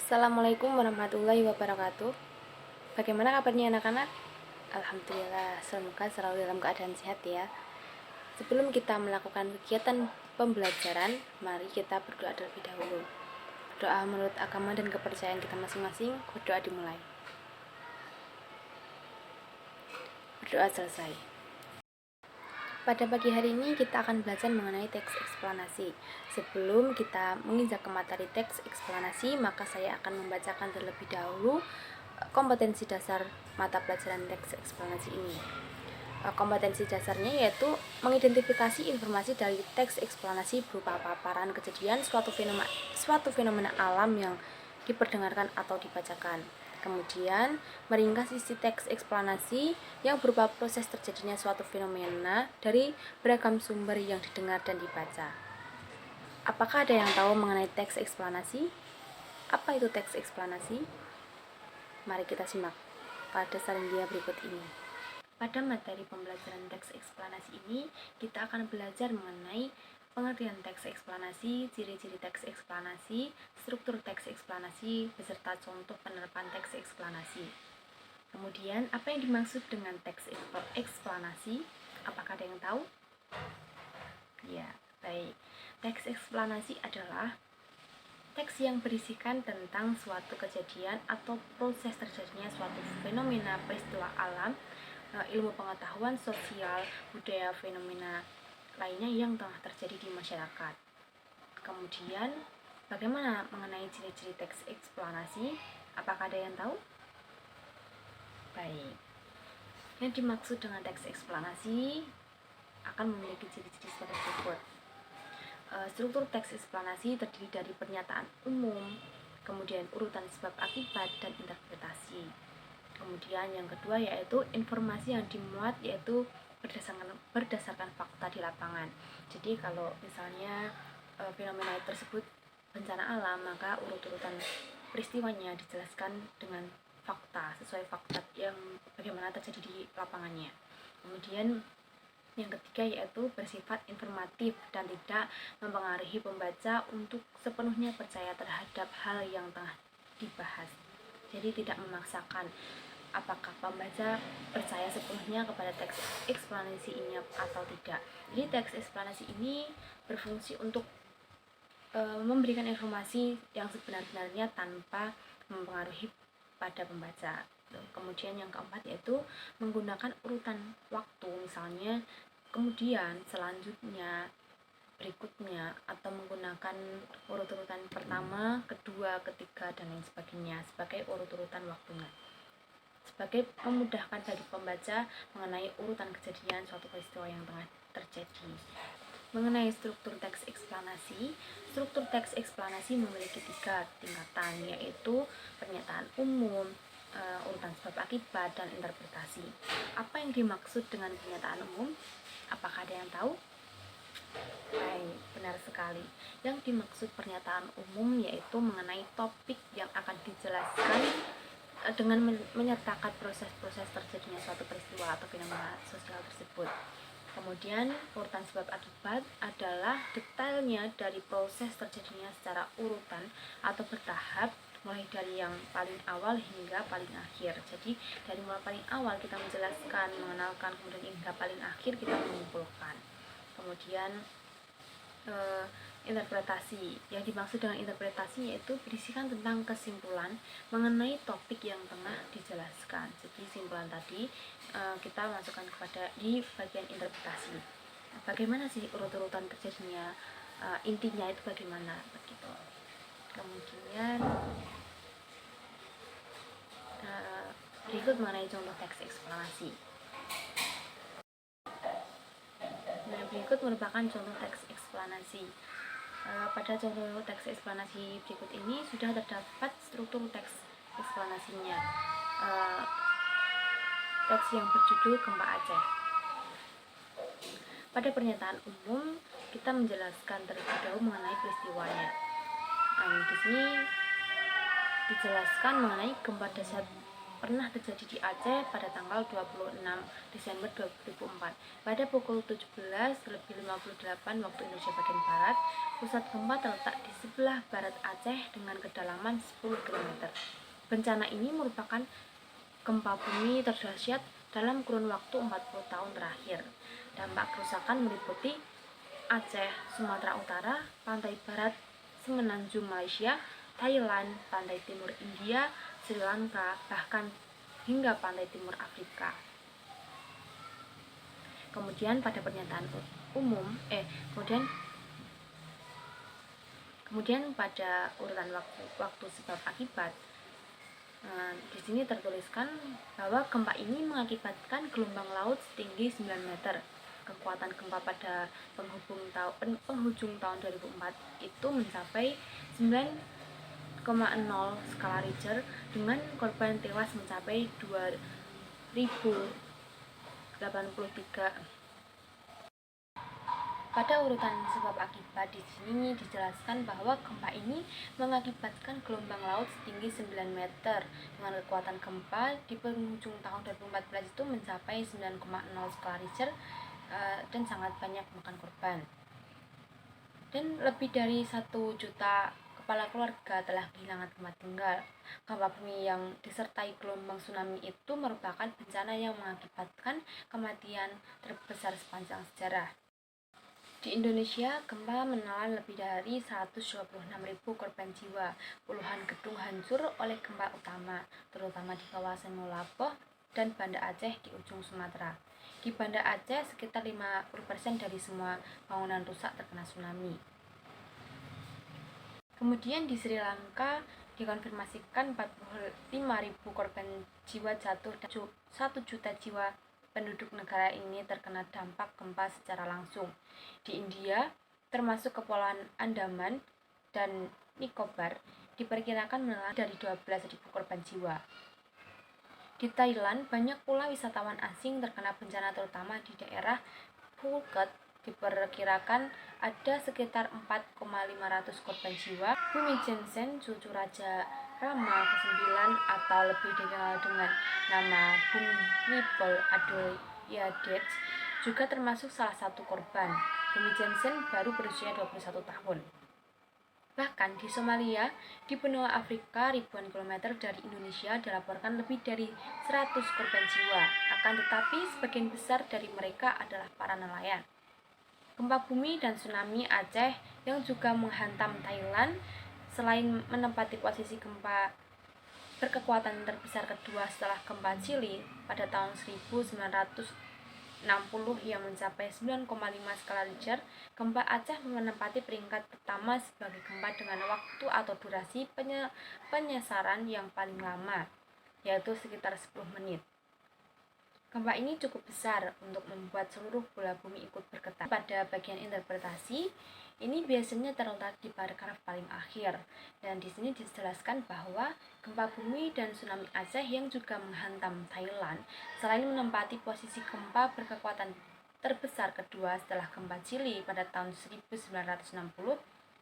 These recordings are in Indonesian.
Assalamualaikum warahmatullahi wabarakatuh. Bagaimana kabarnya anak-anak? Alhamdulillah, semoga selalu dalam keadaan sehat ya. Sebelum kita melakukan kegiatan pembelajaran, mari kita berdoa terlebih dahulu. Doa menurut agama dan kepercayaan kita masing-masing. Berdoa dimulai. Berdoa selesai. Pada pagi hari ini kita akan belajar mengenai teks eksplanasi. Sebelum kita menginjak ke materi teks eksplanasi, maka saya akan membacakan terlebih dahulu kompetensi dasar mata pelajaran teks eksplanasi ini. Kompetensi dasarnya yaitu mengidentifikasi informasi dari teks eksplanasi berupa paparan kejadian suatu fenomena alam yang diperdengarkan atau dibacakan. Kemudian, meringkas isi teks eksplanasi yang berupa proses terjadinya suatu fenomena dari beragam sumber yang didengar dan dibaca. Apakah ada yang tahu mengenai teks eksplanasi? Apa itu teks eksplanasi? Mari kita simak pada sarindia berikut ini. Pada materi pembelajaran teks eksplanasi ini, kita akan belajar mengenai pengertian teks eksplanasi, ciri-ciri teks eksplanasi, struktur teks eksplanasi, beserta contoh penerapan teks eksplanasi. Kemudian, apa yang dimaksud dengan teks eksplanasi? Apakah ada yang tahu? Ya, baik. Teks eksplanasi adalah teks yang berisikan tentang suatu kejadian atau proses terjadinya suatu fenomena peristiwa alam, ilmu pengetahuan sosial, budaya, fenomena lainnya yang telah terjadi di masyarakat. Kemudian, bagaimana mengenai ciri-ciri teks eksplanasi? Apakah ada yang tahu? Baik. Yang dimaksud dengan teks eksplanasi akan memiliki ciri-ciri sebagai berikut. Struktur teks eksplanasi terdiri dari pernyataan umum, kemudian urutan sebab akibat dan interpretasi. Kemudian yang kedua yaitu informasi yang dimuat yaitu berdasarkan fakta di lapangan. Jadi kalau misalnya fenomena tersebut bencana alam, maka urut-urutan peristiwanya dijelaskan dengan fakta, sesuai fakta yang bagaimana terjadi di lapangannya. Kemudian yang ketiga yaitu bersifat informatif dan tidak mempengaruhi pembaca untuk sepenuhnya percaya terhadap hal yang tengah dibahas. Jadi tidak memaksakan apakah pembaca percaya sepenuhnya kepada teks eksplanasi ini atau tidak. Jadi teks eksplanasi ini berfungsi untuk memberikan informasi yang sebenar-benarnya tanpa mempengaruhi pada pembaca. Kemudian yang keempat yaitu menggunakan urutan waktu, misalnya kemudian selanjutnya, berikutnya, atau menggunakan urut-urutan pertama, kedua, ketiga, dan lain sebagainya sebagai urut-urutan waktunya, sebagai memudahkan bagi pembaca mengenai urutan kejadian suatu peristiwa yang tengah terjadi. Mengenai struktur teks eksplanasi memiliki 3 tingkatan, yaitu pernyataan umum, urutan sebab akibat, dan interpretasi. Apa yang dimaksud dengan pernyataan umum? Apakah ada yang tahu? Baik, benar sekali. Yang dimaksud pernyataan umum yaitu mengenai topik yang akan dijelaskan dengan menyertakan proses-proses terjadinya suatu peristiwa atau fenomena sosial tersebut. Kemudian urutan sebab akibat adalah detailnya dari proses terjadinya secara urutan atau bertahap, mulai dari yang paling awal hingga paling akhir. Jadi dari mulai paling awal kita menjelaskan, mengenalkan, kemudian hingga paling akhir kita menyimpulkan. Kemudian interpretasi. Yang dimaksud dengan interpretasi yaitu berisikan tentang kesimpulan mengenai topik yang tengah dijelaskan. Jadi simpulan tadi kita masukkan kepada di bagian interpretasi. Bagaimana sih urut-urutan terjadinya, intinya itu bagaimana begitu. Kemudian berikut mengenai contoh teks eksplanasi. Nah, berikut merupakan contoh teks eksplanasi. Pada contoh teks eksplanasi berikut ini sudah terdapat struktur teks eksplanasinya. Teks yang berjudul Gempa Aceh. Pada pernyataan umum kita menjelaskan terlebih dahulu mengenai peristiwanya. Di sini dijelaskan mengenai gempa pernah terjadi di Aceh pada tanggal 26 Desember 2004. Pada pukul 17:58 waktu Indonesia bagian Barat, pusat gempa terletak di sebelah barat Aceh dengan kedalaman 10 km. Bencana ini merupakan gempa bumi terdahsyat dalam kurun waktu 40 tahun terakhir. Dampak kerusakan meliputi Aceh, Sumatera Utara, pantai barat Semenanjung Malaysia, Thailand, pantai timur India, Sri Lanka, bahkan hingga pantai timur Afrika. Kemudian pada pernyataan umum, kemudian pada urutan waktu sebab akibat, di sini tertuliskan bahwa gempa ini mengakibatkan gelombang laut setinggi 9 meter. Kekuatan gempa pada penghujung tahun 2004 itu mencapai 9,0 skala Richter dengan korban tewas mencapai 2083. Pada urutan sebab akibat di sini dijelaskan bahwa gempa ini mengakibatkan gelombang laut setinggi 9 meter dengan kekuatan gempa di penghujung tahun 2014 itu mencapai 9,0 skala Richter dan sangat banyak memakan korban. Dan lebih dari 1 juta kepala keluarga telah kehilangan tempat tinggal. Gempa bumi yang disertai gelombang tsunami itu merupakan bencana yang mengakibatkan kematian terbesar sepanjang sejarah. Di Indonesia, gempa menelan lebih dari 126.000 korban jiwa. Puluhan gedung hancur oleh gempa utama, terutama di kawasan Molaboh dan Banda Aceh di ujung Sumatera. Di Banda Aceh, sekitar 50% dari semua bangunan rusak terkena tsunami. Kemudian di Sri Lanka dikonfirmasikan 45.000 korban jiwa jatuh dan 1 juta jiwa penduduk negara ini terkena dampak gempa secara langsung. Di India, termasuk Kepulauan Andaman dan Nicobar, diperkirakan menelan dari 12.000 korban jiwa. Di Thailand, banyak pula wisatawan asing terkena bencana terutama di daerah Phuket. Diperkirakan ada sekitar 4.500 korban jiwa. Bumi Jensen, cucu Raja Rama ke-9 atau lebih dikenal dengan nama Bhumibol Adulyadej, juga termasuk salah satu korban. Bumi Jensen baru berusia 21 tahun. Bahkan di Somalia, di benua Afrika ribuan kilometer dari Indonesia dilaporkan lebih dari 100 korban jiwa. Akan tetapi sebagian besar dari mereka adalah para nelayan. Gempa bumi dan tsunami Aceh yang juga menghantam Thailand, selain menempati posisi gempa berkekuatan terbesar kedua setelah gempa Chili pada tahun 1960 yang mencapai 9,5 skala Richter, gempa Aceh menempati peringkat pertama sebagai gempa dengan waktu atau durasi penyesaran yang paling lama, yaitu sekitar 10 menit. Gempa ini cukup besar untuk membuat seluruh bola bumi ikut bergetar. Pada bagian interpretasi, ini biasanya terletak di paragraf paling akhir, dan di sini dijelaskan bahwa gempa bumi dan tsunami Aceh yang juga menghantam Thailand, selain menempati posisi gempa berkekuatan terbesar kedua setelah gempa Chili pada tahun 1960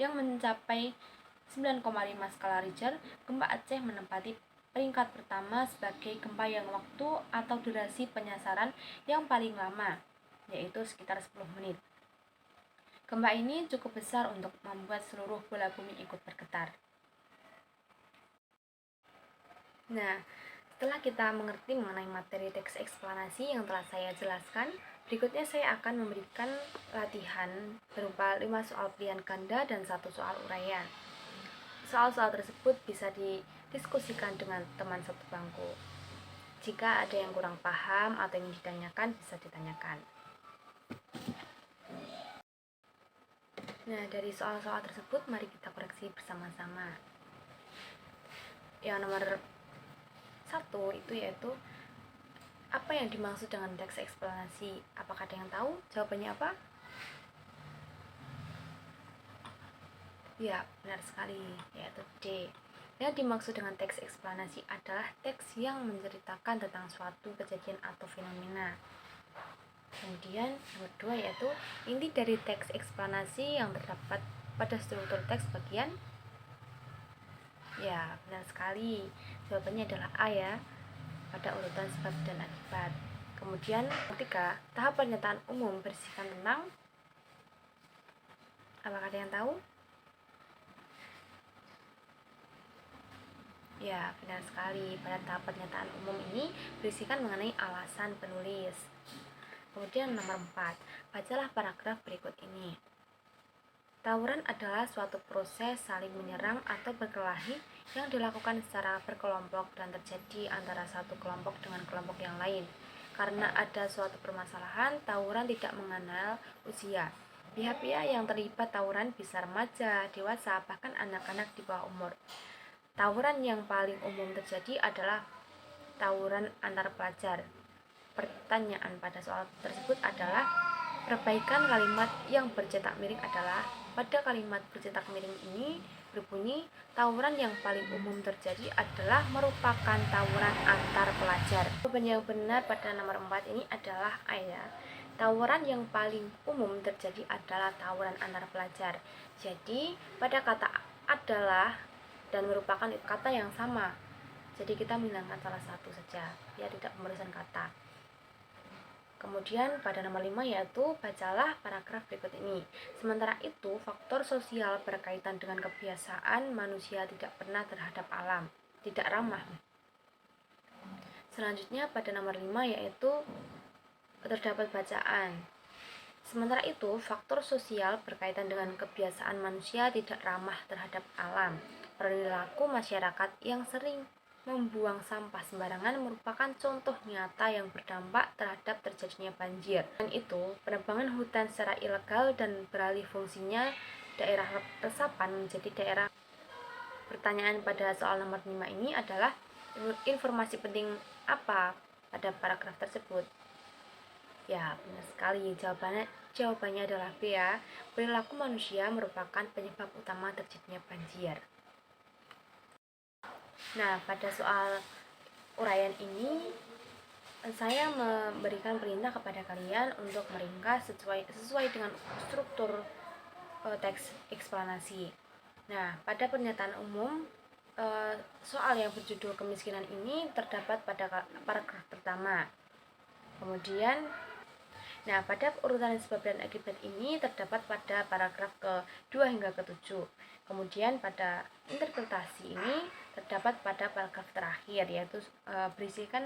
yang mencapai 9,5 skala Richter, gempa Aceh menempati peringkat pertama sebagai gempa yang waktu atau durasi penyesaran yang paling lama, yaitu sekitar 10 menit. Gempa ini cukup besar untuk membuat seluruh bola bumi ikut bergetar. Nah, setelah kita mengerti mengenai materi teks eksplanasi yang telah saya jelaskan, berikutnya saya akan memberikan latihan berupa 5 soal pilihan ganda dan 1 soal uraian. Soal-soal tersebut bisa didiskusikan dengan teman satu bangku. Jika ada yang kurang paham atau yang ditanyakan, bisa ditanyakan. Nah, dari soal-soal tersebut, mari kita koreksi bersama-sama. Yang nomor 1 itu yaitu, apa yang dimaksud dengan teks eksplanasi? Apakah ada yang tahu jawabannya apa? Ya, benar sekali, yaitu D. Yang dimaksud dengan teks eksplanasi adalah teks yang menceritakan tentang suatu kejadian atau fenomena. Kemudian nomor 2 yaitu inti dari teks eksplanasi yang terdapat pada struktur teks bagian. Ya, benar sekali. Jawabannya adalah A ya. pada urutan sebab dan akibat. Kemudian ketiga, tahap pernyataan umum berisikan tentang, apakah ada yang tahu? Ya, benar sekali. Pada tahap pernyataan umum ini berisikan mengenai alasan penulis. Kemudian nomor 4, bacalah paragraf berikut ini. Tawuran adalah suatu proses saling menyerang atau berkelahi yang dilakukan secara berkelompok dan terjadi antara satu kelompok dengan kelompok yang lain. Karena ada suatu permasalahan, tawuran tidak mengenal usia. Pihak-pihak yang terlibat tawuran bisa remaja, dewasa, bahkan anak-anak di bawah umur. Tawuran yang paling umum terjadi adalah tawuran antar pelajar. Pertanyaan pada soal tersebut adalah, perbaikan kalimat yang bercetak miring adalah, pada kalimat bercetak miring ini berbunyi, tawuran yang paling umum terjadi adalah merupakan tawuran antar pelajar. Jawaban yang benar pada nomor 4 ini adalah A ya. Tawuran yang paling umum terjadi adalah tawuran antar pelajar. Jadi pada kata adalah dan merupakan kata yang sama. Jadi kita menghilangkan salah satu saja, biar tidak pemeriksaan kata. Kemudian pada nomor 5 yaitu bacalah paragraf berikut ini. Sementara itu, faktor sosial berkaitan dengan kebiasaan manusia tidak pernah terhadap alam, tidak ramah. Selanjutnya pada nomor 5 yaitu terdapat bacaan. Sementara itu, faktor sosial berkaitan dengan kebiasaan manusia tidak ramah terhadap alam. Perilaku masyarakat yang sering membuang sampah sembarangan merupakan contoh nyata yang berdampak terhadap terjadinya banjir. Dan itu, penebangan hutan secara ilegal dan beralih fungsinya daerah resapan menjadi daerah. Pertanyaan pada soal nomor 5 ini adalah, informasi penting apa pada paragraf tersebut? Ya, benar sekali. Jawabannya adalah B ya. Perilaku manusia merupakan penyebab utama terjadinya banjir. Nah, pada soal uraian ini saya memberikan perintah kepada kalian untuk meringkas sesuai dengan struktur teks eksplanasi. Nah, pada pernyataan umum soal yang berjudul kemiskinan ini terdapat pada paragraf pertama. Kemudian pada urutan sebab dan akibat ini terdapat pada paragraf ke-2 hingga ke-7. Kemudian pada interpretasi ini terdapat pada paragraf terakhir, yaitu berisikan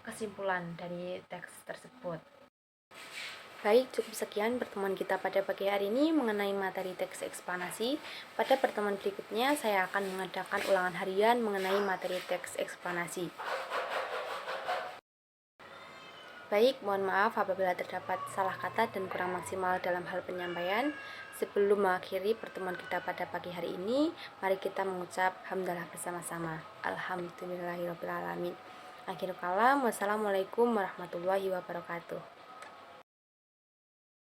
kesimpulan dari teks tersebut. Baik, cukup sekian pertemuan kita pada pagi hari ini mengenai materi teks eksplanasi. Pada pertemuan berikutnya saya akan mengadakan ulangan harian mengenai materi teks eksplanasi. Baik, mohon maaf apabila terdapat salah kata dan kurang maksimal dalam hal penyampaian. Sebelum mengakhiri pertemuan kita pada pagi hari ini, mari kita mengucap hamdalah bersama-sama. Alhamdulillahirrahmanirrahim. Akhirul kalam, wassalamualaikum warahmatullahi wabarakatuh.